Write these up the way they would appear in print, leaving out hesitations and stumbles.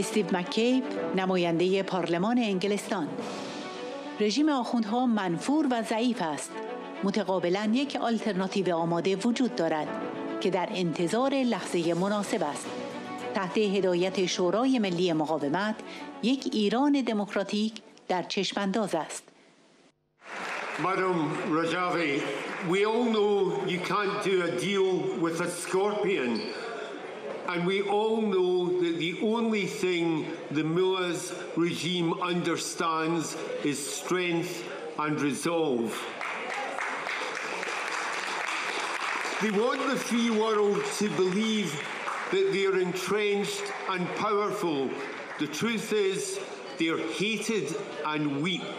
استیو نماینده پارلمان انگلستان: رژیم آخوندها منفور و ضعیف است. متقابلا یک آلترناتیو آماده وجود دارد که در انتظار لحظه مناسب است. تحت هدایت شورای ملی مقاومت، یک ایران دموکراتیک در چشمانداز است. Madam Rajvi, we all know you can't do a deal with a scorpion. And we all know that the only thing the mullah's regime understands is strength and resolve. They want the free world to believe that they are entrenched and powerful. The truth is they are hated and weak.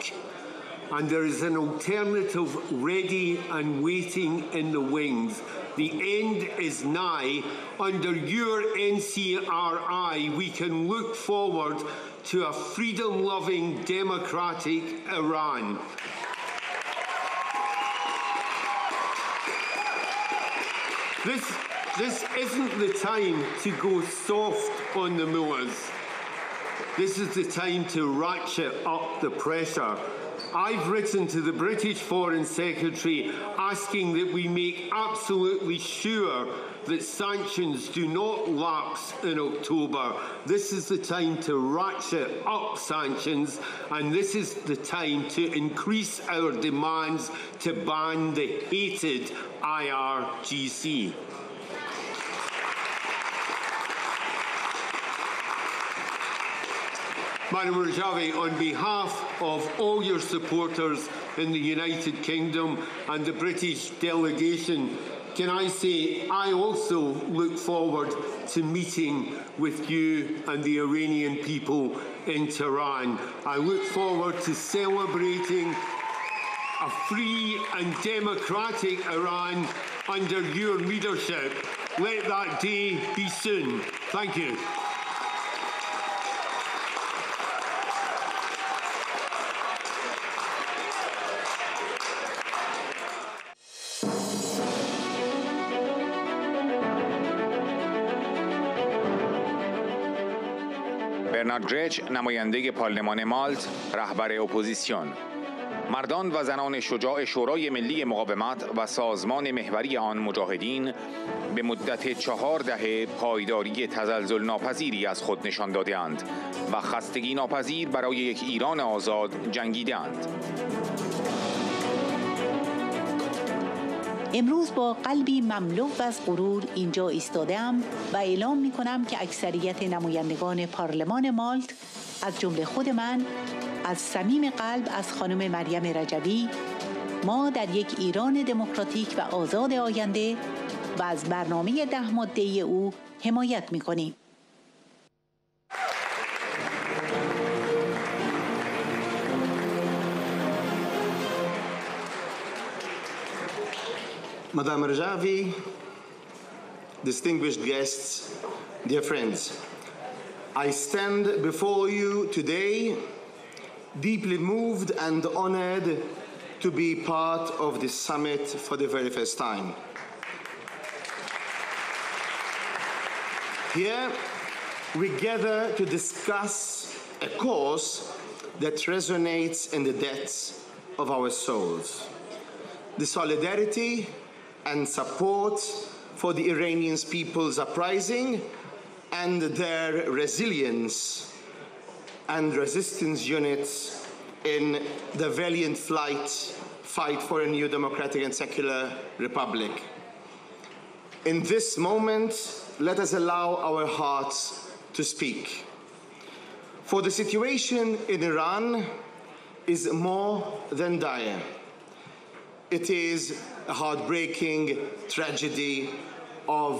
And there is an alternative ready and waiting in the wings. The end is nigh. Under your NCRI, we can look forward to a freedom-loving, democratic Iran. This isn't the time to go soft on the mullahs. This is the time to ratchet up the pressure. I've written to the British Foreign Secretary asking that we make absolutely sure that sanctions do not lapse in October. This is the time to ratchet up sanctions, and this is the time to increase our demands to ban the hated IRGC. Madam Rajvi, on behalf of all your supporters in the United Kingdom and the British delegation, can I say I also look forward to meeting with you and the Iranian people in Tehran. I look forward to celebrating a free and democratic Iran under your leadership. Let that day be soon. Thank you. برنارد نماینده پارلمان مالت، رهبر اپوزیسیون: مردان و زنان شجاع شورای ملی مقاومت و سازمان محوری آن مجاهدین به مدت 4 دهه پایداری تزلزل ناپذیری از خود نشان داده‌اند و خستگی ناپذیر برای یک ایران آزاد جنگیده‌اند. امروز با قلبی مملو از غرور اینجا ایستاده‌ام و اعلام می‌کنم که اکثریت نمایندگان پارلمان مالت از جمله خود من از صمیم قلب از خانم مریم رجوی، ما در یک ایران دموکراتیک و آزاد آینده و از برنامه 10 ماده‌ای او حمایت می‌کنیم. Madam Rajvi, distinguished guests, dear friends, I stand before you today deeply moved and honored to be part of this summit for the very first time. Here we gather to discuss a cause that resonates in the depths of our souls: the solidarity and support for the Iranian people's uprising and their resilience and resistance units in the valiant fight for a new democratic and secular republic. In this moment, let us allow our hearts to speak. For the situation in Iran is more than dire. It is a heartbreaking tragedy of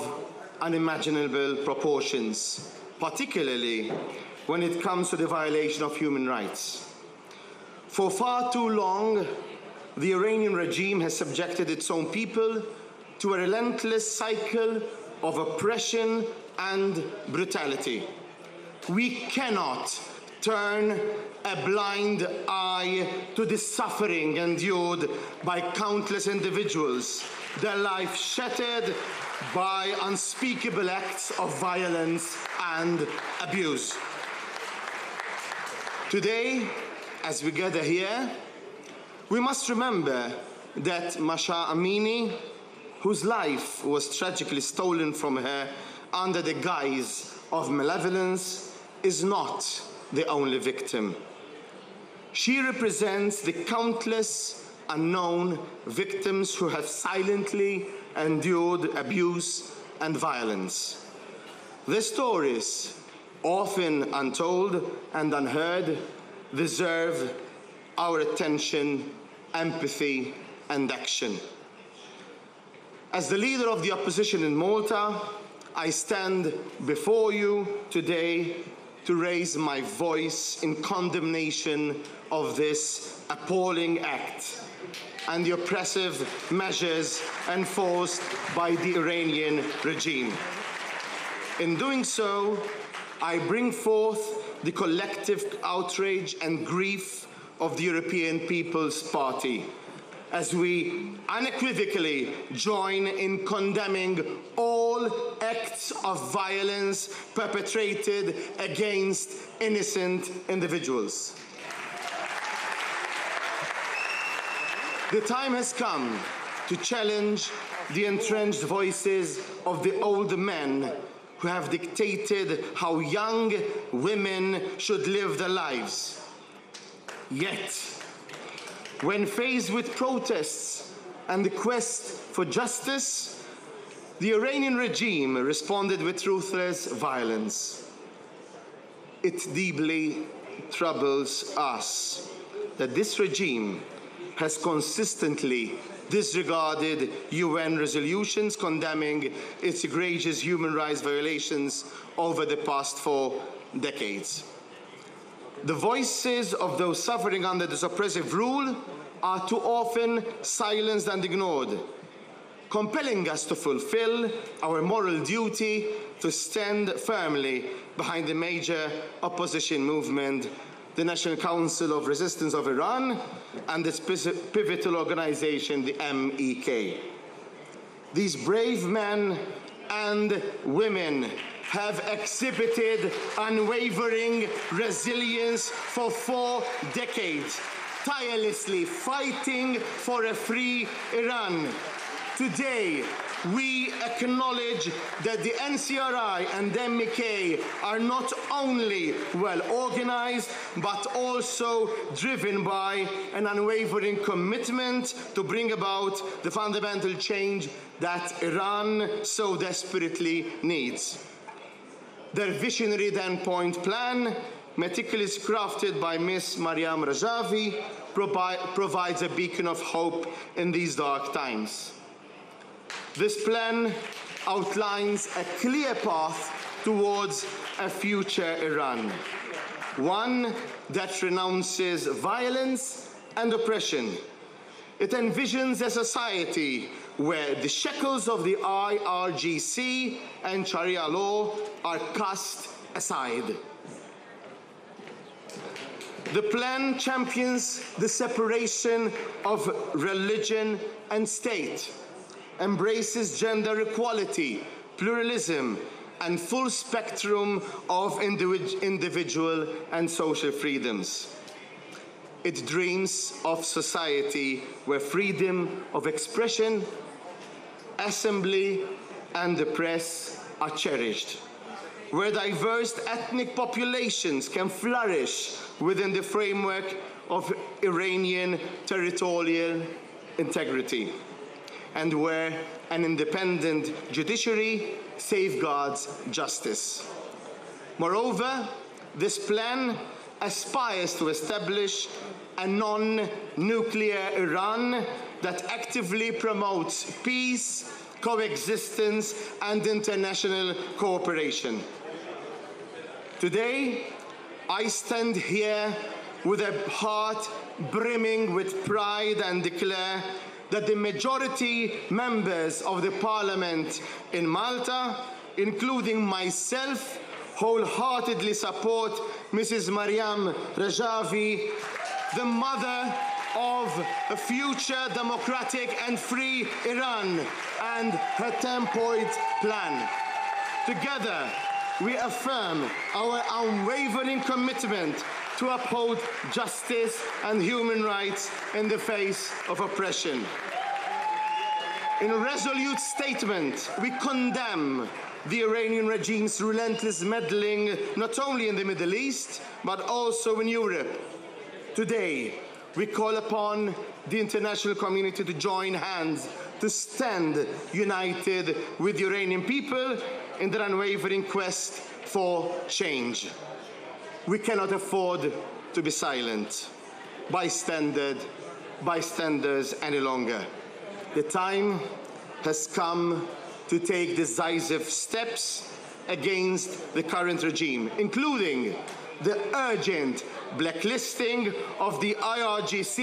unimaginable proportions, particularly when it comes to the violation of human rights. For far too long, the Iranian regime has subjected its own people to a relentless cycle of oppression and brutality. We cannot turn a blind eye to the suffering endured by countless individuals, their life shattered by unspeakable acts of violence and abuse. Today, as we gather here, we must remember that Masha Amini, whose life was tragically stolen from her under the guise of malevolence, is not the only victim. She represents the countless unknown victims who have silently endured abuse and violence. Their stories, often untold and unheard, deserve our attention, empathy, and action. As the leader of the opposition in Malta, I stand before you today to raise my voice in condemnation of this appalling act and the oppressive measures enforced by the Iranian regime. In doing so, I bring forth the collective outrage and grief of the European People's Party as we unequivocally join in condemning all acts of violence perpetrated against innocent individuals. The time has come to challenge the entrenched voices of the old men who have dictated how young women should live their lives. Yet, when faced with protests and the quest for justice, the Iranian regime responded with ruthless violence. It deeply troubles us that this regime has consistently disregarded UN resolutions condemning its egregious human rights violations over the past 4 decades. The voices of those suffering under this oppressive rule are too often silenced and ignored, compelling us to fulfill our moral duty to stand firmly behind the major opposition movement, the National Council of Resistance of Iran, and its pivotal organization, the MEK. These brave men and women have exhibited unwavering resilience for 4 decades, tirelessly fighting for a free Iran. Today, we acknowledge that the NCRI and the MEK are not only well organized, but also driven by an unwavering commitment to bring about the fundamental change that Iran so desperately needs. Their visionary 10-point plan, meticulously crafted by Ms. Maryam Rajavi, provides a beacon of hope in these dark times. This plan outlines a clear path towards a future Iran, one that renounces violence and oppression. It envisions a society where the shackles of the IRGC and Sharia law are cast aside. The plan champions the separation of religion and state, embraces gender equality, pluralism, and full spectrum of individual and social freedoms. It dreams of society where freedom of expression, assembly, and the press are cherished, where diverse ethnic populations can flourish within the framework of Iranian territorial integrity, and where an independent judiciary safeguards justice. Moreover, this plan aspires to establish a non-nuclear Iran that actively promotes peace, coexistence, and international cooperation. Today, I stand here with a heart brimming with pride and declare that the majority members of the Parliament in Malta, including myself, wholeheartedly support Mrs. Maryam Rajavi, the mother of a future democratic and free Iran, and her 10-point plan. Together, we affirm our unwavering commitment to uphold justice and human rights in the face of oppression. In a resolute statement, we condemn the Iranian regime's relentless meddling not only in the Middle East, but also in Europe. Today, we call upon the international community to join hands, to stand united with the Iranian people in their unwavering quest for change. We cannot afford to be silent, bystanders any longer. The time has come to take decisive steps against the current regime, including the urgent blacklisting of the IRGC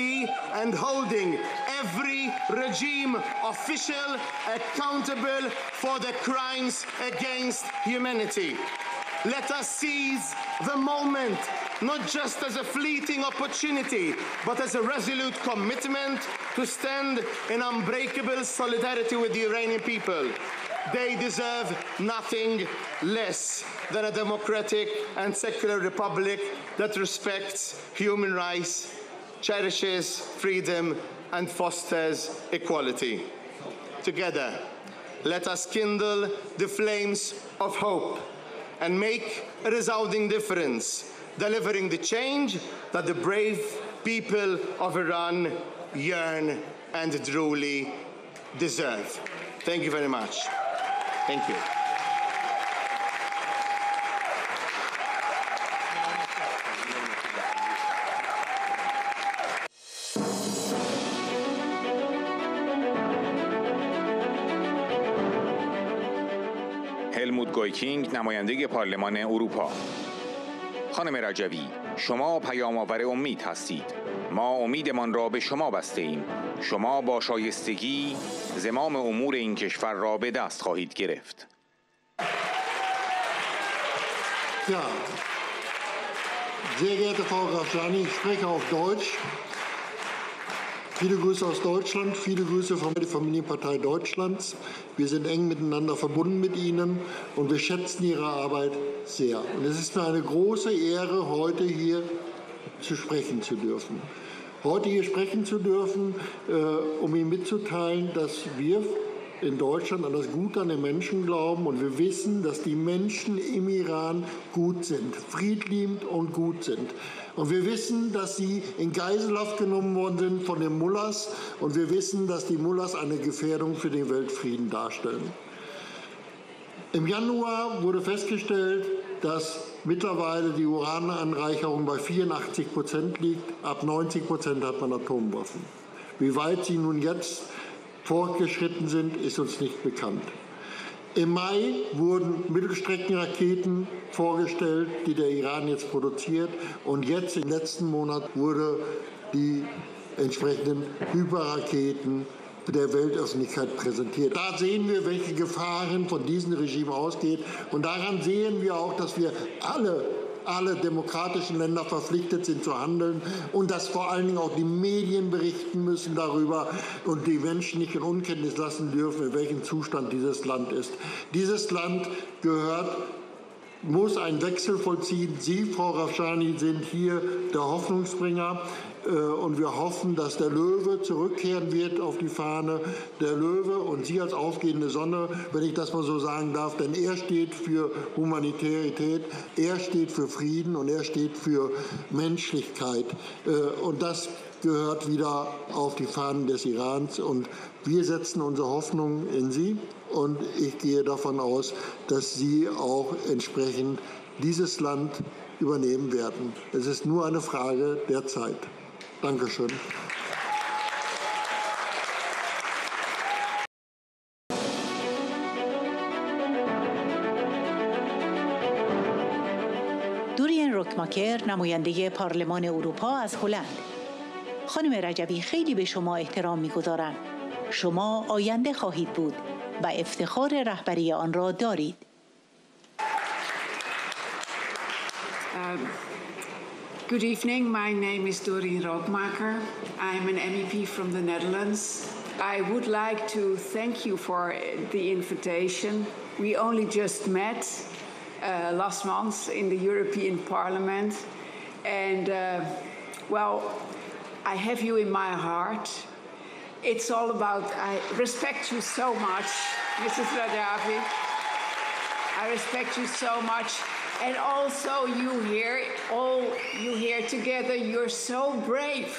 and holding every regime official accountable for the crimes against humanity. Let us seize the moment, not just as a fleeting opportunity, but as a resolute commitment to stand in unbreakable solidarity with the Iranian people. They deserve nothing less than a democratic and secular republic that respects human rights, cherishes freedom, and fosters equality. Together, let us kindle the flames of hope and make a resounding difference, delivering the change that the brave people of Iran yearn and truly deserve. Thank you very much. Thank you. گویکینگ، نماینده پارلمان اروپا. خانم رجوی، شما پیام‌آور امید هستید. ما امیدمان را به شما بسته ایم. شما با شایستگی زمام امور این کشور را به دست خواهید گرفت. Ja, sehr geehrte Frau Rafsanjani, ich spreche auf Deutsch. Viele Grüße aus Deutschland, viele Grüße von der Familienpartei Deutschlands. Wir sind eng miteinander verbunden mit Ihnen und wir schätzen Ihre Arbeit sehr. Und es ist mir eine große Ehre, heute hier sprechen zu dürfen. Heute hier sprechen zu dürfen, um Ihnen mitzuteilen, dass wir in Deutschland an das Gute an den Menschen glauben und wir wissen, dass die Menschen im Iran gut sind, friedliebend und gut sind. Und wir wissen, dass sie in Geiselhaft genommen worden sind von den Mullahs und wir wissen, dass die Mullahs eine Gefährdung für den Weltfrieden darstellen. Im Januar wurde festgestellt, dass mittlerweile die Urananreicherung bei 84% liegt. Ab 90% hat man Atomwaffen. Wie weit sie nun jetzt fortgeschritten sind, ist uns nicht bekannt. Im Mai wurden Mittelstreckenraketen vorgestellt, die der Iran jetzt produziert. Und jetzt im letzten Monat wurde die entsprechenden Hyperraketen der Weltöffentlichkeit präsentiert. Da sehen wir, welche Gefahren von diesem Regime ausgehen. Und daran sehen wir auch, dass wir alle demokratischen Länder verpflichtet sind zu handeln und dass vor allen Dingen auch die Medien berichten müssen darüber und die Menschen nicht in Unkenntnis lassen dürfen, in welchem Zustand dieses Land ist. Dieses Land muss einen Wechsel vollziehen. Sie, Frau Rafsanjani, sind hier der Hoffnungsbringer. Und wir hoffen, dass der Löwe zurückkehren wird auf die Fahne, der Löwe und Sie als aufgehende Sonne, wenn ich das mal so sagen darf, denn er steht für Humanitarität, er steht für Frieden und er steht für Menschlichkeit. Und das gehört wieder auf die Fahnen des Irans und wir setzen unsere Hoffnung in Sie und ich gehe davon aus, dass Sie auch entsprechend dieses Land übernehmen werden. Es ist nur eine Frage der Zeit. Dankeschön. دورین روکماکر، نماینده پارلمان اروپا از هلند. خانم رجوی، خیلی به شما احترام می‌گذارم. شما آینده خواهید بود و افتخار رهبری آن را دارید. Good evening. My name is Doreen Rookmaker. I'm an MEP from the Netherlands. I would like to thank you for the invitation. We only just met last month in the European Parliament, And, well, I have you in my heart. It's all about, I respect you so much, Mrs. Rajavi. I respect you so much. And also you here, all you here together, you're so brave.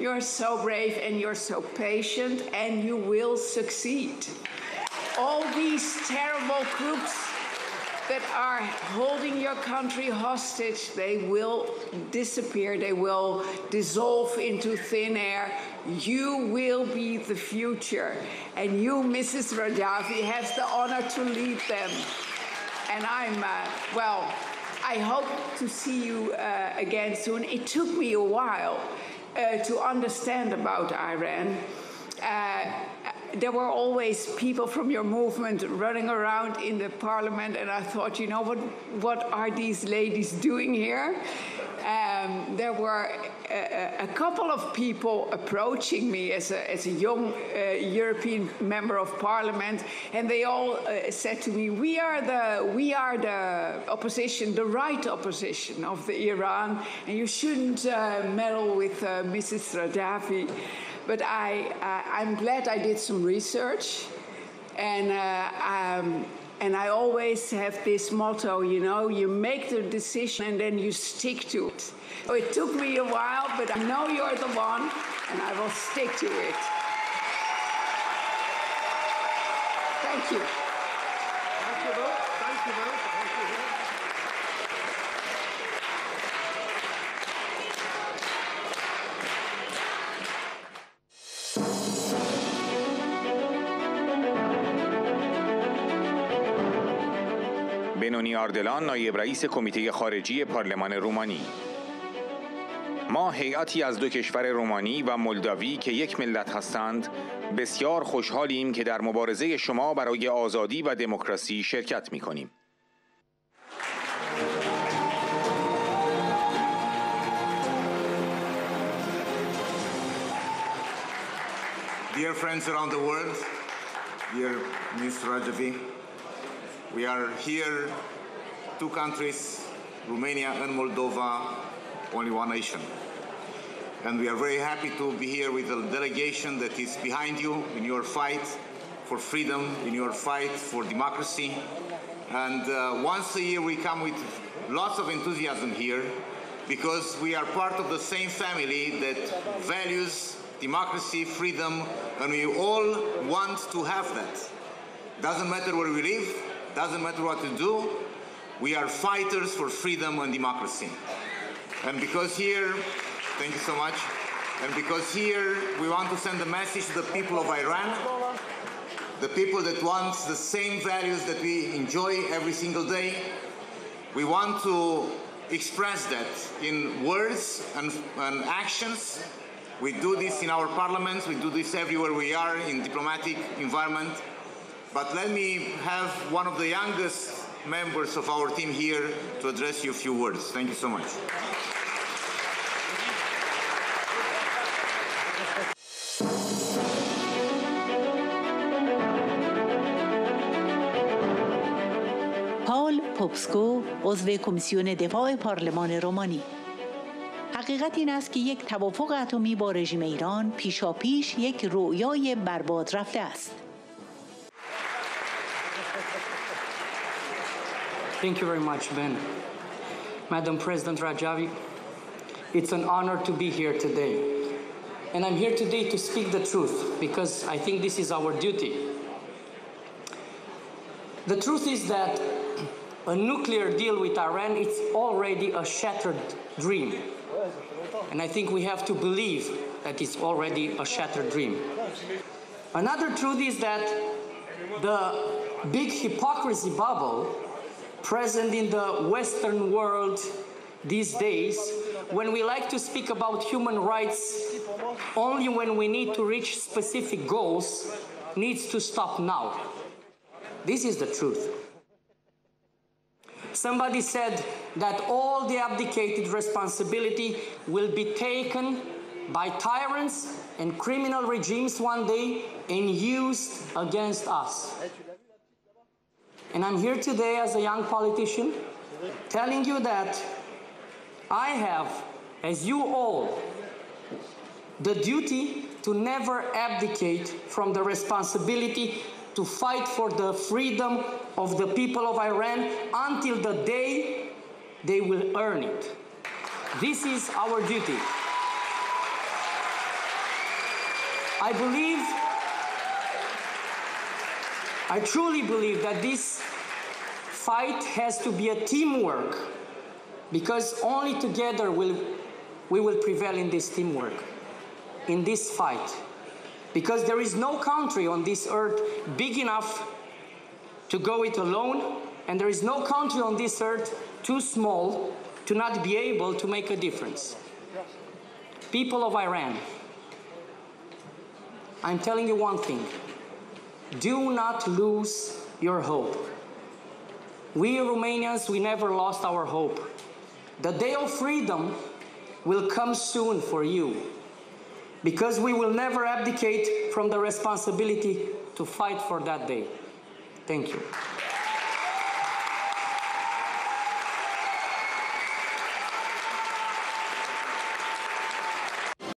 You're so brave and you're so patient and you will succeed. All these terrible groups that are holding your country hostage, they will disappear, they will dissolve into thin air. You will be the future. And you, Mrs. Rajavi, has the honor to lead them. And I'm, well, I hope to see you again soon. It took me a while to understand about Iran. There were always people from your movement running around in the parliament, and I thought, you know, what are these ladies doing here? There were a couple of people approaching me as a young European member of parliament, and they all said to me, we are the opposition, the right opposition of the Iran, and you shouldn't meddle with Mrs. Rajavi. But I'm glad I did some research, and I always have this motto, you know, you make the decision and then you stick to it. So it took me a while, but I know you're the one, and I will stick to it. Thank you. Thank you both. Thank you both. Thank you both. بنونی آردلان، نایب رئیس کمیته خارجی پارلمان رومانی. ما هیئتی از دو کشور رومانی و مولداوی که یک ملت هستند بسیار خوشحالیم که در مبارزه شما برای آزادی و دموکراسی شرکت می‌کنیم. Dear friends around the world, dear Ms. Rajavi, we are here, two countries, Romania and Moldova, only one nation. And we are very happy to be here with a delegation that is behind you in your fight for freedom, in your fight for democracy. And once a year we come with lots of enthusiasm here because we are part of the same family that values democracy, freedom, and we all want to have that. Doesn't matter where we live, doesn't matter what we do, we are fighters for freedom and democracy. And because here, thank you so much, and because here we want to send a message to the people of Iran, the people that want the same values that we enjoy every single day. We want to express that in words and actions. We do this in our parliaments, we do this everywhere we are in diplomatic environment. But let me have one of the youngest members of our team here to address you a few words. Thank you so much. پال پوپسکو، عضو کمیسیون دفاع پارلمان رومانی. حقیقت این است که یک توافق اتمی با رژیم ایران پیشاپیش یک رویای برباد رفته است. Thank you very much, Ben. Madam President Rajavi, it's an honor to be here today. And I'm here today to speak the truth because I think this is our duty. The truth is that a nuclear deal with Iran is already a shattered dream. And I think we have to believe that it's already a shattered dream. Another truth is that the big hypocrisy bubble present in the Western world these days, when we like to speak about human rights only when we need to reach specific goals, needs to stop now. This is the truth. Somebody said that all the abdicated responsibility will be taken by tyrants and criminal regimes one day and used against us. And I'm here today as a young politician telling you that I have, as you all, the duty to never abdicate from the responsibility to fight for the freedom of the people of Iran until the day they will earn it. This is our duty. I truly believe that this fight has to be a teamwork, because only together we will prevail in this teamwork, in this fight. Because there is no country on this earth big enough to go it alone, and there is no country on this earth too small to not be able to make a difference. People of Iran, I'm telling you one thing. Do not lose your hope. We Romanians, we never lost our hope. The day of freedom will come soon for you, because we will never abdicate from the responsibility to fight for that day. Thank you.